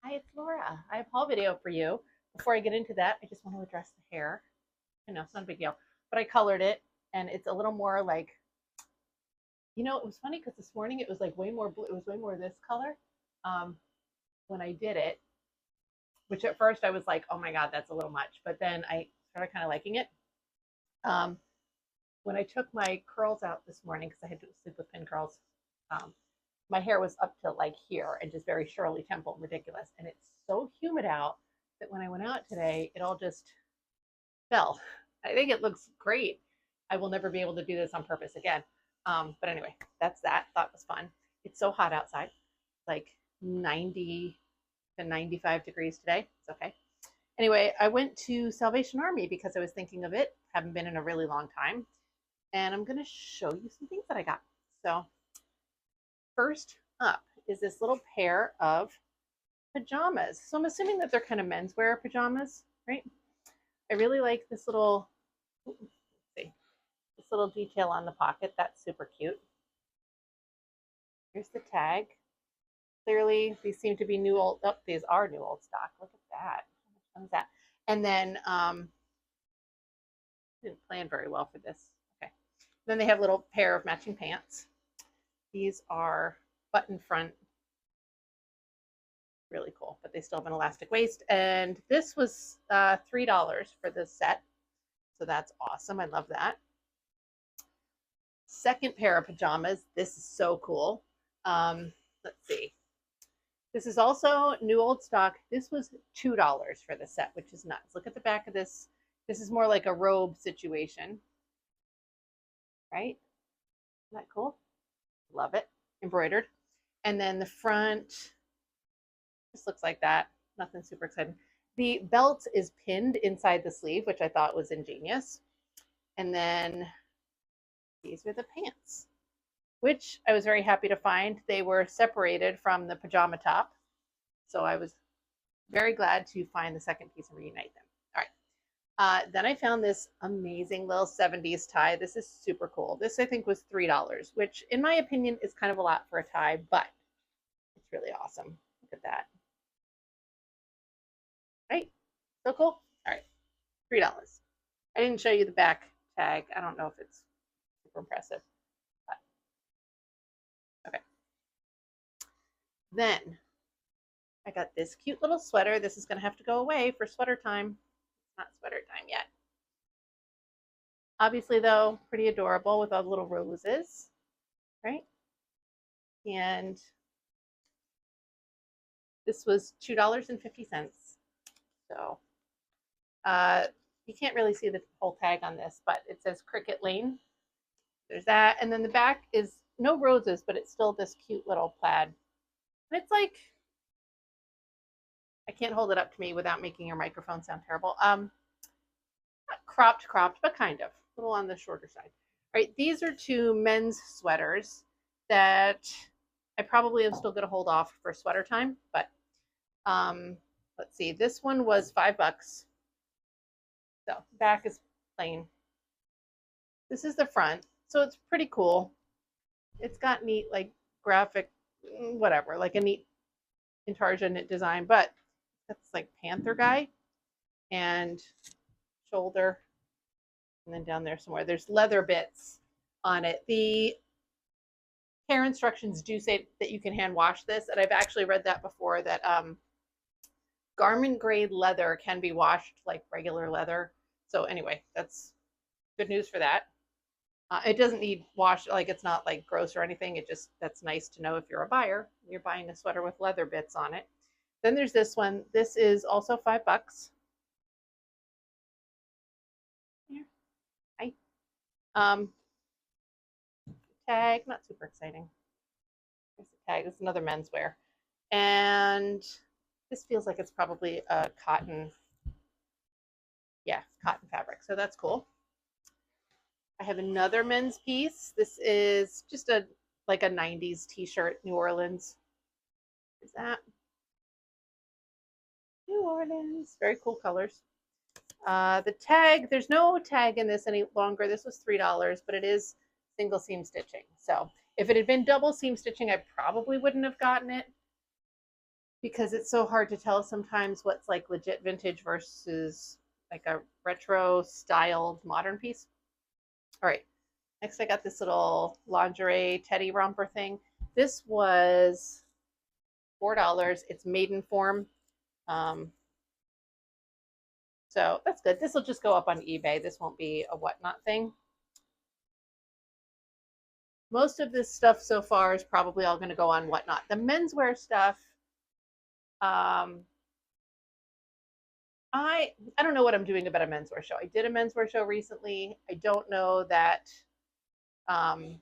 Hi, it's Laura. I have a haul video for you. Before I get into that, I just want to address the hair. I know it's not a big deal, but I colored it and it's a little more like, it was funny because this morning it was like way more blue. It was way more this color um, when I did it, which at first I was like, oh my God, that's a little much. But then I started kind of liking it. Um, when I took my curls out this morning, because I had to sleep with pin curls, um, my hair was up to like here and just very Shirley Temple, ridiculous. And it's so humid out that when I went out today, it all just fell. I think it looks great. I will never be able to do this on purpose again. But anyway, that's that. Thought it was fun. It's so hot outside, like 90 to 95 degrees today. It's okay. Anyway, I went to Salvation Army because I was thinking of it. Haven't been in a really long time. And I'm going to show you some things that I got. So, first up is this little pair of pajamas. So, I'm assuming that they're kind of menswear pajamas, right? I really like this little, let's see, this little detail on the pocket. That's super cute. Here's the tag. Clearly, these seem to be new old. Oh, these are new old stock. Look at that. How much fun is that? And then didn't plan very well for this. Okay. Then they have a little pair of matching pants. These are button front, really cool, but they still have an elastic waist. And this was $3 for this set. So that's awesome. I love that. Second pair of pajamas. This is so cool. Let's see. This is also new old stock. This was $2 for the set, which is nuts. Look at the back of this. This is more like a robe situation, right? Isn't that cool? Love it. Embroidered. And then the front just looks like that. Nothing super exciting. The belt is pinned inside the sleeve, which I thought was ingenious. And then these are the pants, which I was very happy to find. They were separated from the pajama top. So I was very glad to find the second piece and reunite them. All right. Then I found this amazing little 70s tie. This is super cool. This I think was $3, which in my opinion is kind of a lot for a tie, but it's really awesome. Look at that. Right? So cool. All right. $3. I didn't show you the back tag. I don't know if it's super impressive. But okay. Then I got this cute little sweater. This is going to have to go away for sweater time. It's not sweater time yet. Obviously, though, pretty adorable with all the little roses, right? And this was $2.50. So you can't really see the whole tag on this, but it says Cricket Lane. There's that. And then the back is no roses, but it's still this cute little plaid. And it's like, I can't hold it up to me without making your microphone sound terrible. Not cropped, but kind of. A little on the shorter side. All right, these are two men's sweaters that I probably am still going to hold off for sweater time, but let's see. This one was $5. So back is plain. This is the front, so it's pretty cool. It's got neat like graphic, whatever, like a neat intarsia knit design, but that's like panther guy and shoulder, and then down there somewhere there's leather bits on it. The care instructions do say that you can hand wash this, and I've actually read that before, that garment grade leather can be washed like regular leather. So anyway, that's good news for that. It doesn't need wash, like it's not like gross or anything. It just, that's nice to know if you're a buyer, you're buying a sweater with leather bits on it. Then there's this one. This is also $5. Here. Hi. Um, Tag, not super exciting. Here's the tag. This is another menswear. And this feels like it's probably a cotton, yeah, cotton fabric. So that's cool. I have another men's piece. This is just a like a 90s t-shirt, New Orleans. Is that New Orleans? Very cool colors. The tag, there's no tag in this any longer. This was $3, but it is single seam stitching. So if it had been double seam stitching, I probably wouldn't have gotten it. because it's so hard to tell sometimes what's like legit vintage versus like a retro styled modern piece. All right, next I got this little lingerie teddy romper thing. This was $4. It's maiden form. Um, so that's good. This will just go up on eBay. This won't be a whatnot thing. Most of this stuff so far is probably all going to go on whatnot. The menswear stuff, um, I don't know what I'm doing about a menswear show. I did a menswear show recently. I don't know that um,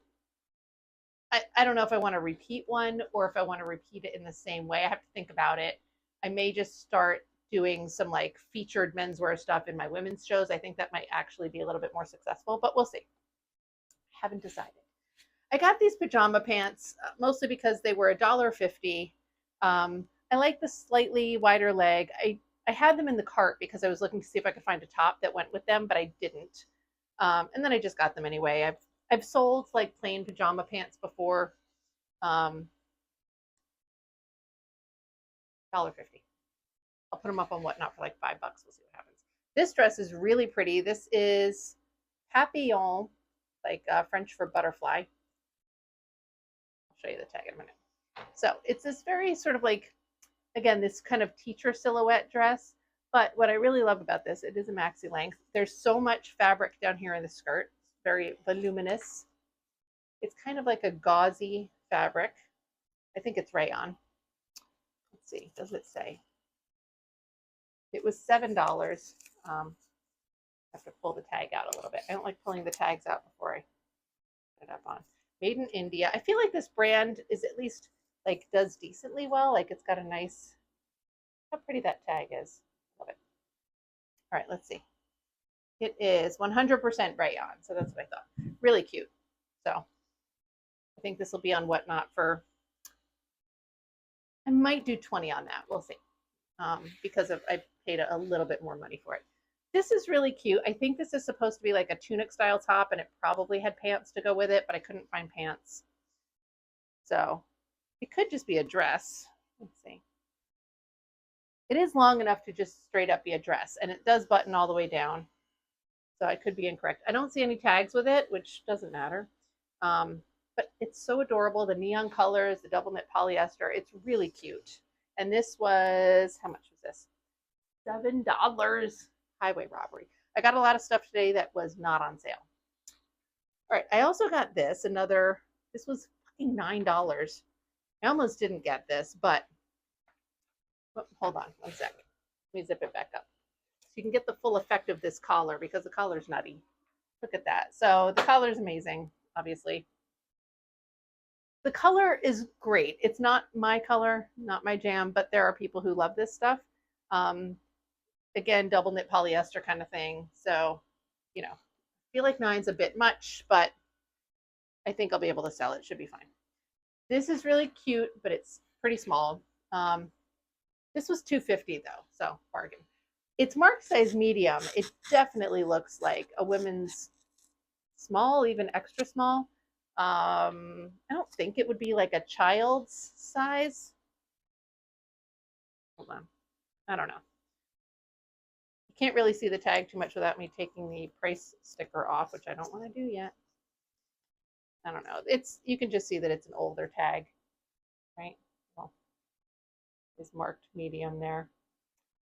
I don't know if I want to repeat one or if I want to repeat it in the same way. I have to think about it. I may just start doing some like featured menswear stuff in my women's shows. I think that might actually be a little bit more successful, but we'll see. I haven't decided. I got these pajama pants mostly because they were $1.50. I like the slightly wider leg. I had them in the cart because I was looking to see if I could find a top that went with them, but I didn't. And then I just got them anyway. I've sold like plain pajama pants before. $1.50. I'll put them up on Whatnot for like $5. We'll see what happens. This dress is really pretty. This is papillon, like French for butterfly. I'll show you the tag in a minute. So it's this very sort of like, again, this kind of teacher silhouette dress. But what I really love about this, it is a maxi length. There's so much fabric down here in the skirt. It's very voluminous. It's kind of like a gauzy fabric. I think it's rayon. Let's see, does it say? It was $7. I have to pull the tag out a little bit. I don't like pulling the tags out before I put it up on. Made in India. I feel like this brand is at least like does decently well. Like it's got a nice, how pretty that tag is. Love it. All right, let's see. It is 100% rayon. So that's what I thought. Really cute. So I think this will be on Whatnot for, I might do 20 on that. We'll see. Because I paid a little bit more money for it. This is really cute. I think this is supposed to be like a tunic style top, and it probably had pants to go with it, but I couldn't find pants. So it could just be a dress. Let's see. It is long enough to just straight up be a dress, and it does button all the way down. So I could be incorrect. I don't see any tags with it, which doesn't matter. But it's so adorable. The neon colors, the double knit polyester. It's really cute. And this was, how much was this? $7. Highway robbery. I got a lot of stuff today that was not on sale. All right, I also got this, this was fucking $9. I almost didn't get this, but hold on one second. Let me zip it back up. So you can get the full effect of this collar because the collar's nutty. Look at that. So the collar is amazing, obviously. The color is great. It's not my color, not my jam, but there are people who love this stuff. Again, double knit polyester kind of thing. So, you know, I feel like $9's a bit much, but I think I'll be able to sell it. Should be fine. This is really cute, but it's pretty small. This was $2.50 though, so bargain. It's marked size medium. It definitely looks like a women's small, even extra small. I don't think it would be like a child's size. Hold on. I don't know. You can't really see the tag too much without me taking the price sticker off, which I don't want to do yet. I don't know. You can just see that it's an older tag, right? Well, it's marked medium there.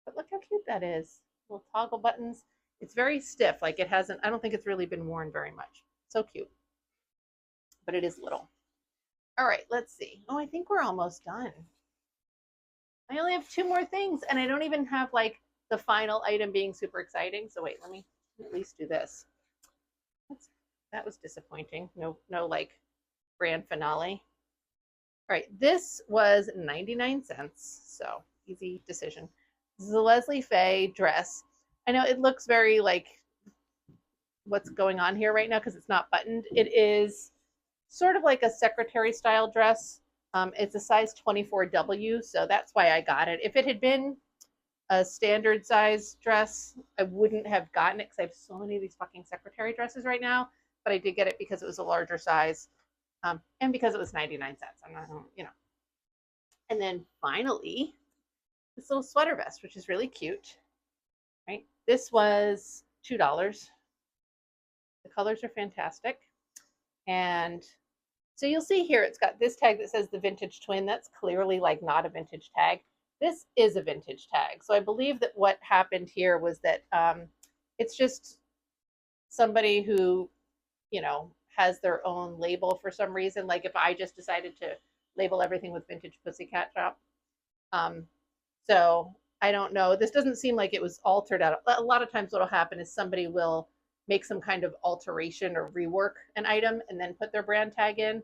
But look how cute that is. Little toggle buttons. It's very stiff. Like it hasn't, I don't think it's really been worn very much. So cute. But it is little. All right, let's see. Oh, I think we're almost done. I only have 2 more things, and I don't even have like the final item being super exciting. So wait, let me at least do this. That was disappointing. No like grand finale. All right, this was 99 cents. So easy decision. This is a Leslie Faye dress. I know it looks very like what's going on here right now because it's not buttoned. It is sort of like a secretary style dress. It's a size 24W, so that's why I got it. If it had been a standard size dress, I wouldn't have gotten it because I have so many of these fucking secretary dresses right now, but I did get it because it was a larger size and because it was 99 cents. I'm not, you know. And then finally, this little sweater vest, which is really cute, right? This was $2. The colors are fantastic. And so you'll see here, it's got this tag that says the vintage twin. That's clearly like not a vintage tag. This is a vintage tag. So I believe that what happened here was that it's just somebody who, you know, has their own label for some reason. Like if I just decided to label everything with vintage pussycat shop. So I don't know. This doesn't seem like it was altered out. A lot of times what'll happen is somebody will make some kind of alteration or rework an item and then put their brand tag in.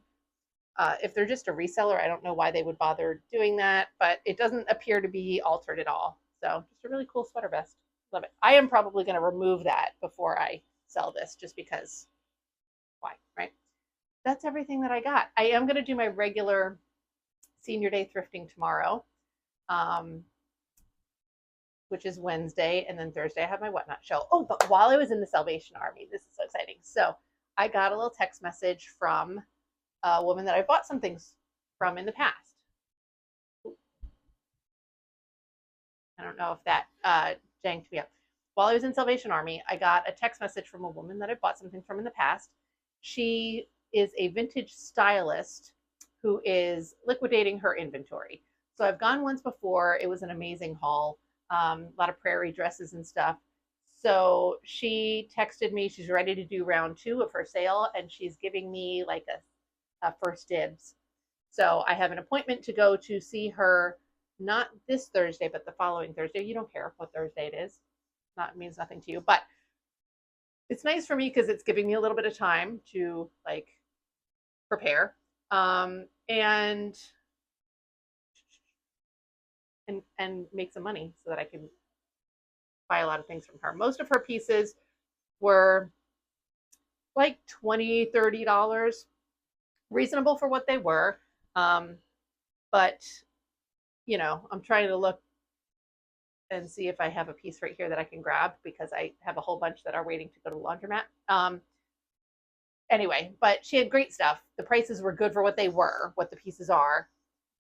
If they're just a reseller, I don't know why they would bother doing that, but it doesn't appear to be altered at all. So just a really cool sweater vest. Love it. I am probably going to remove that before I sell this just because why, right? That's everything that I got. I am going to do my regular senior day thrifting tomorrow, which is Wednesday, and then Thursday I have my Whatnot show. Oh, but while I was in the Salvation Army, this is so exciting. So I got a little text message from a woman that I bought some things from in the past. I don't know if that janked me up. While I was in Salvation Army, I got a text message from a woman that I bought something from in the past. She is a vintage stylist who is liquidating her inventory. So I've gone once before. It was an amazing haul. A lot of prairie dresses and stuff. So she texted me. She's ready to do round 2 of her sale, and she's giving me like a first dibs. So I have an appointment to go to see her, not this Thursday, but the following Thursday. You don't care what Thursday it is. It means nothing to you, but it's nice for me because it's giving me a little bit of time to like prepare and make some money so that I can buy a lot of things from her. Most of her pieces were like $20, $30, reasonable for what they were. But you know, I'm trying to look and see if I have a piece right here that I can grab because I have a whole bunch that are waiting to go to the laundromat. Anyway, but she had great stuff. The prices were good for what they were, what the pieces are.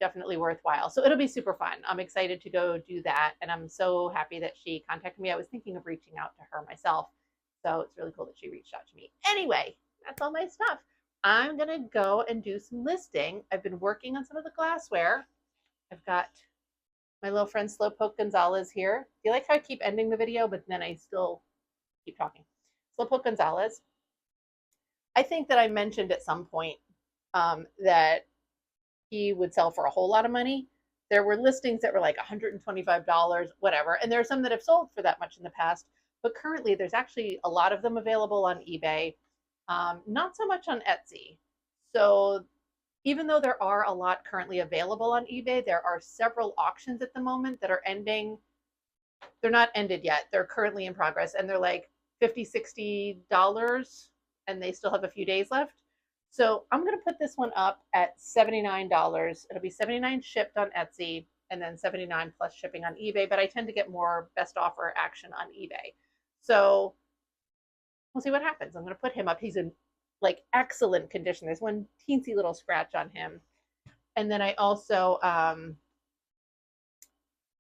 Definitely worthwhile. So it'll be super fun. I'm excited to go do that. And I'm so happy that she contacted me. I was thinking of reaching out to her myself. So it's really cool that she reached out to me. Anyway, that's all my stuff. I'm going to go and do some listing. I've been working on some of the glassware. I've got my little friend Slowpoke Gonzalez here. Do you like how I keep ending the video, but then I still keep talking? Slowpoke Gonzalez. I think that I mentioned at some point that he would sell for a whole lot of money. There were listings that were like $125, whatever. And there are some that have sold for that much in the past. But currently, there's actually a lot of them available on eBay, not so much on Etsy. So even though there are a lot currently available on eBay, there are several auctions at the moment that are ending. They're not ended yet. They're currently in progress, and they're like $50, $60, and they still have a few days left. So I'm going to put this one up at $79. It'll be $79 shipped on Etsy, and then $79 plus shipping on eBay, but I tend to get more best offer action on eBay. So we'll see what happens. I'm going to put him up. He's in like excellent condition. There's one teensy little scratch on him. And then I also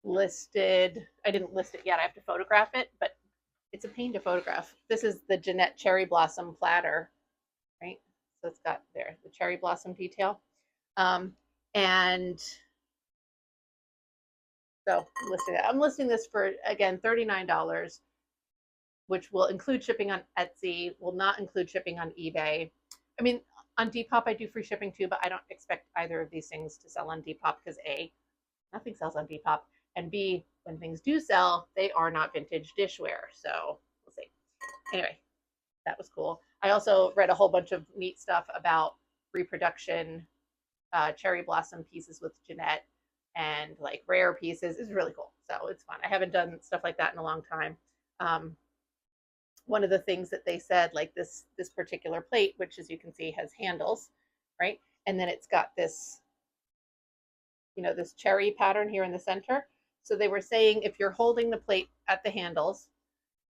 listed, I didn't list it yet. I have to photograph it, but it's a pain to photograph. This is the Jeanette Cherry Blossom Platter, right? So it's got there, the cherry blossom detail. And so I'm listing this for, again, $39, which will include shipping on Etsy, will not include shipping on eBay. I mean, on Depop, I do free shipping too, but I don't expect either of these things to sell on Depop because A, nothing sells on Depop, and B, when things do sell, they are not vintage dishware. So we'll see. Anyway, that was cool. I also read a whole bunch of neat stuff about reproduction, cherry blossom pieces with Jeanette, and like rare pieces. It's really cool. So it's fun. I haven't done stuff like that in a long time. One of the things that they said, like this particular plate, which as you can see has handles, right? And then it's got this, you know, this cherry pattern here in the center. So they were saying if you're holding the plate at the handles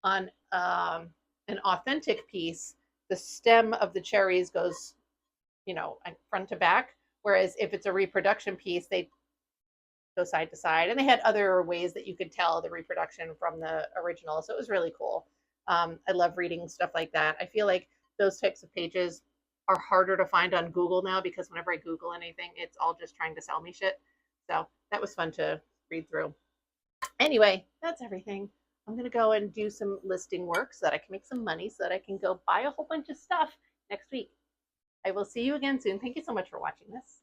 on an authentic piece, the stem of the cherries goes, you know, front to back. Whereas if it's a reproduction piece, they go side to side. And they had other ways that you could tell the reproduction from the original. So it was really cool. I love reading stuff like that. I feel like those types of pages are harder to find on Google now because whenever I Google anything, it's all just trying to sell me shit. So that was fun to read through. Anyway, that's everything. I'm going to go and do some listing work so that I can make some money so that I can go buy a whole bunch of stuff next week. I will see you again soon. Thank you so much for watching this.